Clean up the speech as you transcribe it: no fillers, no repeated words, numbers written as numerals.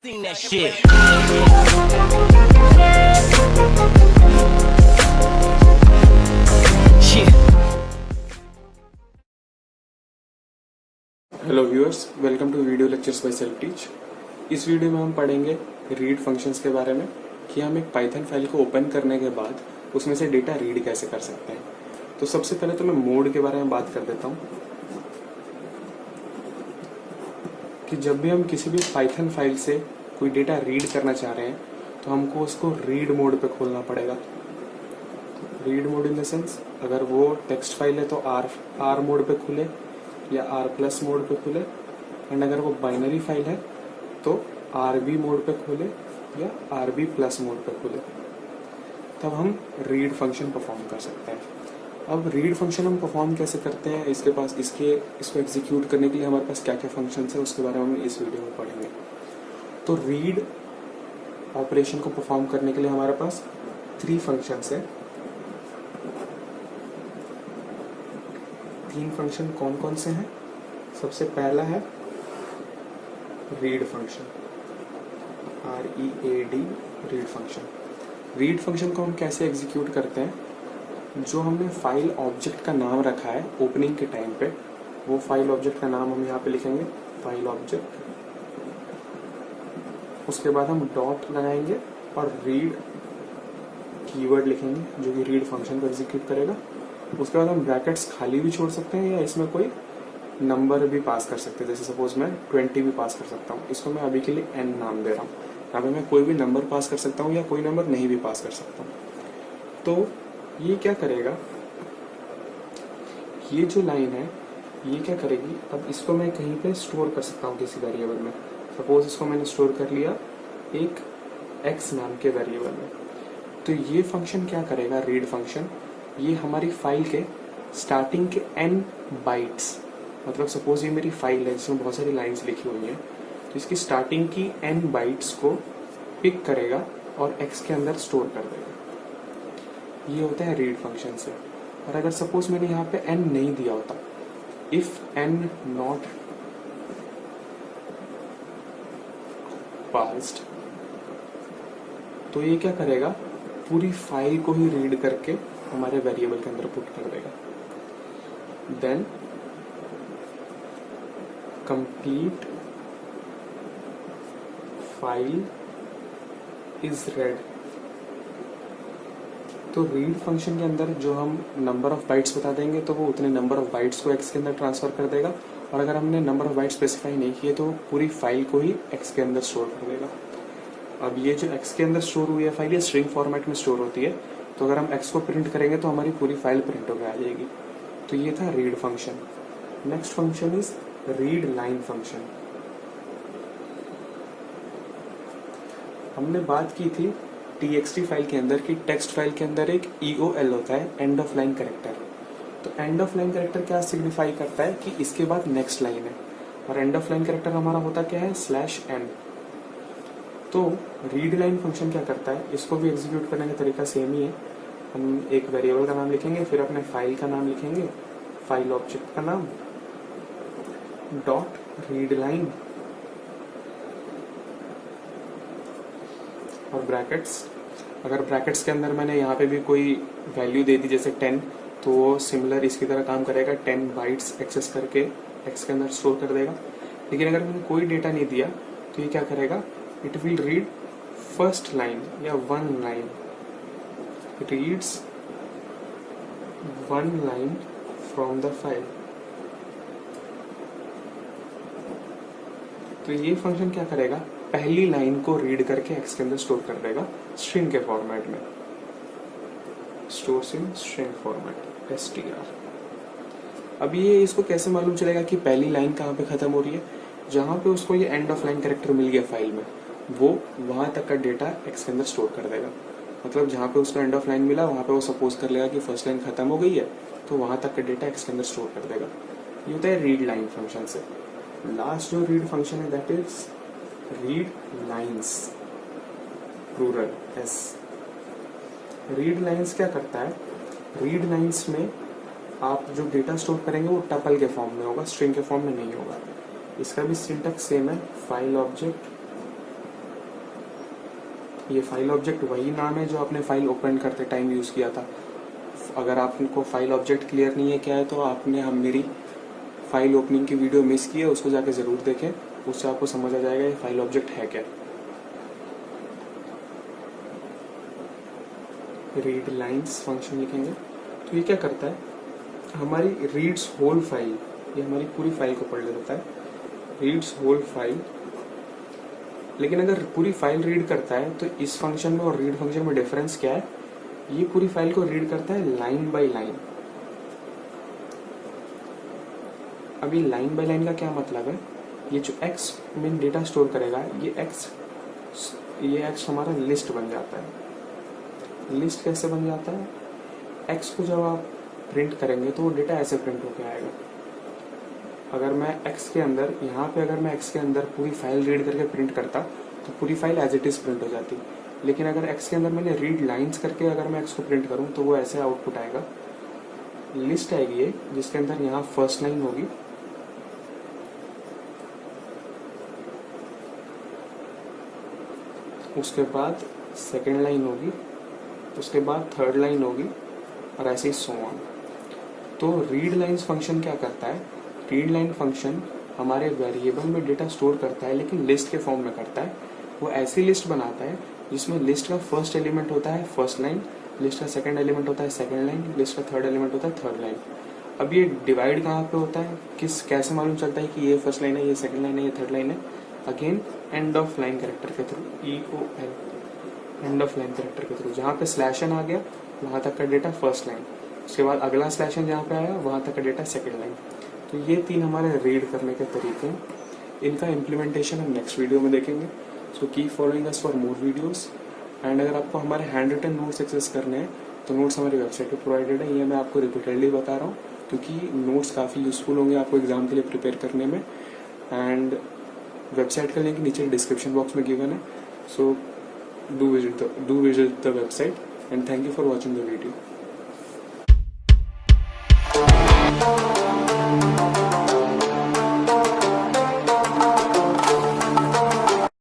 Sing that shit. Hello viewers, welcome to video lectures by self teach. इस video में हम पढ़ेंगे read functions के बारे में कि हम एक पाइथन फाइल को ओपन करने के बाद उसमें से डेटा रीड कैसे कर सकते हैं। तो सबसे पहले तो मैं मोड के बारे में बात कर देता हूँ कि जब भी हम किसी भी पाइथन फाइल से कोई डेटा रीड करना चाह रहे हैं तो हमको उसको रीड मोड पे खोलना पड़ेगा। Read mode in the sense, अगर वो टेक्स्ट फाइल है तो आर मोड पे खुले या R+ मोड पे खुले, एंड अगर वो बाइनरी फाइल है तो RB मोड पे खुले या RB+ मोड पे खुले, तब हम रीड फंक्शन परफॉर्म कर सकते हैं। अब रीड फंक्शन हम परफॉर्म कैसे करते हैं, इसको एग्जीक्यूट करने के लिए हमारे पास क्या क्या फंक्शंस है उसके बारे में हम इस वीडियो में पढ़ेंगे। तो रीड ऑपरेशन को परफॉर्म करने के लिए हमारे पास 3 फंक्शंस है। 3 फंक्शन कौन कौन से हैं? सबसे पहला है read function, READ, read function. Read function को हम कैसे एग्जीक्यूट करते हैं? जो हमने फाइल ऑब्जेक्ट का नाम रखा है ओपनिंग के टाइम पे, वो फाइल ऑब्जेक्ट का नाम हम यहाँ पे लिखेंगे फाइल ऑब्जेक्ट। उसके बाद हम डॉट लगाएंगे और रीड कीवर्ड लिखेंगे जो कि रीड फंक्शन को एग्जीक्यूट करेगा। उसके बाद हम ब्रैकेट्स खाली भी छोड़ सकते हैं या इसमें कोई नंबर भी पास कर सकते हैं। जैसे सपोज मैं 20 भी पास कर सकता हूँ। इसको मैं अभी के लिए n नाम दे रहा हूँ। यहाँ पे मैं कोई भी नंबर पास कर सकता हूँ या कोई नंबर नहीं भी पास कर सकता हूँ। तो ये क्या करेगा, ये जो लाइन है ये क्या करेगी, अब इसको मैं कहीं पे स्टोर कर सकता हूँ किसी वेरिएबल में। सपोज इसको मैंने स्टोर कर लिया एक x नाम के वेरिएबल में। तो ये फंक्शन क्या करेगा, रीड फंक्शन, ये हमारी फाइल के स्टार्टिंग के n बाइट्स, मतलब सपोज ये मेरी फाइल है जिसमें बहुत सारी लाइंस लिखी हुई हैं, तो इसकी स्टार्टिंग की n बाइट्स को पिक करेगा और x के अंदर स्टोर कर देगा। ये होता है रीड फंक्शन से। और अगर सपोज मैंने यहाँ पे n नहीं दिया होता, इफ n नॉट पास्ड, तो ये क्या करेगा, पूरी फाइल को ही रीड करके हमारे वेरिएबल के अंदर पुट कर देगा। Then complete file is read. तो रीड फंक्शन के अंदर जो हम नंबर ऑफ बाइट्स बता देंगे तो वो उतने नंबर ऑफ बाइट्स को x के अंदर ट्रांसफर कर देगा, और अगर हमने नंबर ऑफ बाइट्स स्पेसिफाई नहीं किए तो पूरी फाइल को ही x के अंदर स्टोर कर देगा। अब ये जो x के अंदर स्टोर हुई है फाइल, ये स्ट्रिंग फॉर्मेट में स्टोर होती है, तो अगर हम x को प्रिंट करेंगे तो हमारी पूरी फाइल प्रिंट होकर आ जाएगी। तो ये था read function. Next function is read line function. हमने बात की थी txt फाइल के अंदर की टेक्स्ट फाइल के अंदर एक EOL होता है, एंड ऑफ लाइन कैरेक्टर। तो एंड ऑफ लाइन कैरेक्टर क्या सिग्निफाई करता है कि इसके बाद नेक्स्ट लाइन है, और एंड ऑफ लाइन कैरेक्टर हमारा होता क्या है, /n। तो रीड लाइन फंक्शन क्या करता है, इसको भी एग्जीक्यूट करने का तरीका सेम ही है। हम एक वेरिएबल का नाम लिखेंगे, फिर अपने फाइल का नाम लिखेंगे, फाइल ऑब्जेक्ट का नाम, डॉट रीड लाइन और ब्रैकेट्स। अगर ब्रैकेट्स के अंदर मैंने यहाँ पे भी कोई वैल्यू दे दी जैसे 10, तो वो सिमिलर इसकी तरह काम करेगा, 10 बाइट्स एक्सेस करके x के अंदर स्टोर कर देगा। लेकिन अगर मैंने कोई डेटा नहीं दिया तो ये क्या करेगा, it will read first line या 1 line, reads 1 line from the file. तो ये फंक्शन क्या करेगा, पहली लाइन को रीड करके x के अंदर स्टोर कर देगा स्ट्रिंग के फॉर्मेट में, stores in string format str। अब ये इसको कैसे मालूम चलेगा कि पहली लाइन कहाँ पे खत्म हो रही है, जहां पे उसको ये एंड ऑफ लाइन कैरेक्टर मिल गया फाइल में, वो वहां तक का डेटा x के अंदर स्टोर कर देगा। मतलब जहां पे उसको एंड ऑफ लाइन मिला वहां पे वो सपोज कर लेगा कि फर्स्ट लाइन खत्म हो गई है, तो वहां तक का डेटा x के अंदर स्टोर कर देगा। ये होता है रीड लाइन फंक्शन से। लास्ट जो रीड फंक्शन है that is read lines, plural s। Read lines क्या करता है, रीड लाइन्स में आप जो डेटा स्टोर करेंगे वो टपल के फॉर्म में होगा, स्ट्रिंग के फॉर्म में नहीं होगा। इसका भी सिंटैक्स सेम है, फाइल ऑब्जेक्ट ये फाइल ऑब्जेक्ट वही नाम है जो आपने फाइल ओपन करते टाइम यूज़ किया था। अगर आपको फाइल ऑब्जेक्ट क्लियर नहीं है क्या है, तो आपने हम मेरी फाइल ओपनिंग की वीडियो मिस की है, उसको जाके ज़रूर देखें, उससे आपको समझ आ जाएगा ये फाइल ऑब्जेक्ट है क्या। रीड लाइंस फंक्शन लिखेंगे तो ये क्या करता है, हमारी रीड्स होल फाइल, ये हमारी पूरी फाइल को पढ़ लेता है, रीड्स होल फाइल। लेकिन अगर पूरी फाइल रीड करता है तो इस फंक्शन में और रीड फंक्शन में डिफरेंस क्या है, ये पूरी फाइल को रीड करता है लाइन बाय लाइन। अभी लाइन बाय लाइन का क्या मतलब है, ये जो x में डेटा स्टोर करेगा, ये x हमारा लिस्ट बन जाता है। लिस्ट कैसे बन जाता है, x को जब आप प्रिंट करेंगे तो वो डेटा ऐसे प्रिंट होकर आएगा। अगर मैं x के अंदर, यहाँ पे अगर मैं x के अंदर पूरी फाइल रीड करके प्रिंट करता तो पूरी file as it is print हो जाती। लेकिन अगर x के अंदर मैंने रीड लाइंस करके अगर मैं x को प्रिंट करूँ तो वो ऐसे आउटपुट आएगा। लिस्ट आएगी ये, जिसके अंदर यहाँ फर्स्ट लाइन होगी, उसके बाद सेकेंड लाइन होगी, उसके बाद थर्ड लाइन होगी, और ऐसे ही सो ऑन। तो रीड लाइंस फंक्शन क्या करता है, रीड लाइन फंक्शन हमारे वेरिएबल में डेटा स्टोर करता है लेकिन लिस्ट के फॉर्म में करता है। वो ऐसी लिस्ट बनाता है जिसमें लिस्ट का फर्स्ट एलिमेंट होता है फर्स्ट लाइन, लिस्ट का सेकंड एलिमेंट होता है सेकंड लाइन, लिस्ट का थर्ड एलिमेंट होता है थर्ड लाइन। अब ये डिवाइड कहाँ पे होता है, कैसे मालूम चलता है कि ये फर्स्ट लाइन है, ये सेकंड लाइन है, ये थर्ड लाइन है, again end of line character के through, EOL, end of line character के थ्रू। जहाँ पे स्लैश एन आ गया वहाँ तक का डेटा फर्स्ट लाइन, उसके बाद अगला स्लैश एन जहाँ पे आया वहाँ तक का डेटा सेकंड लाइन। तो ये 3 हमारे रीड करने के तरीके हैं। इनका इम्प्लीमेंटेशन हम नेक्स्ट वीडियो में देखेंगे। So keep following us for more videos. And अगर आपको हमारे हैंड रिटन नोट्स एक्सेस करने हैं तो नोट्स हमारी वेबसाइट पे प्रोवाइडेड है। ये मैं आपको रिपीटेडली बता रहा हूँ क्योंकि नोट्स काफ़ी यूजफुल होंगे आपको एग्जाम के लिए प्रिपेयर करने में। एंड वेबसाइट का लिंक नीचे डिस्क्रिप्शन बॉक्स में गिवन है। So do visit the website and thank you for watching the video.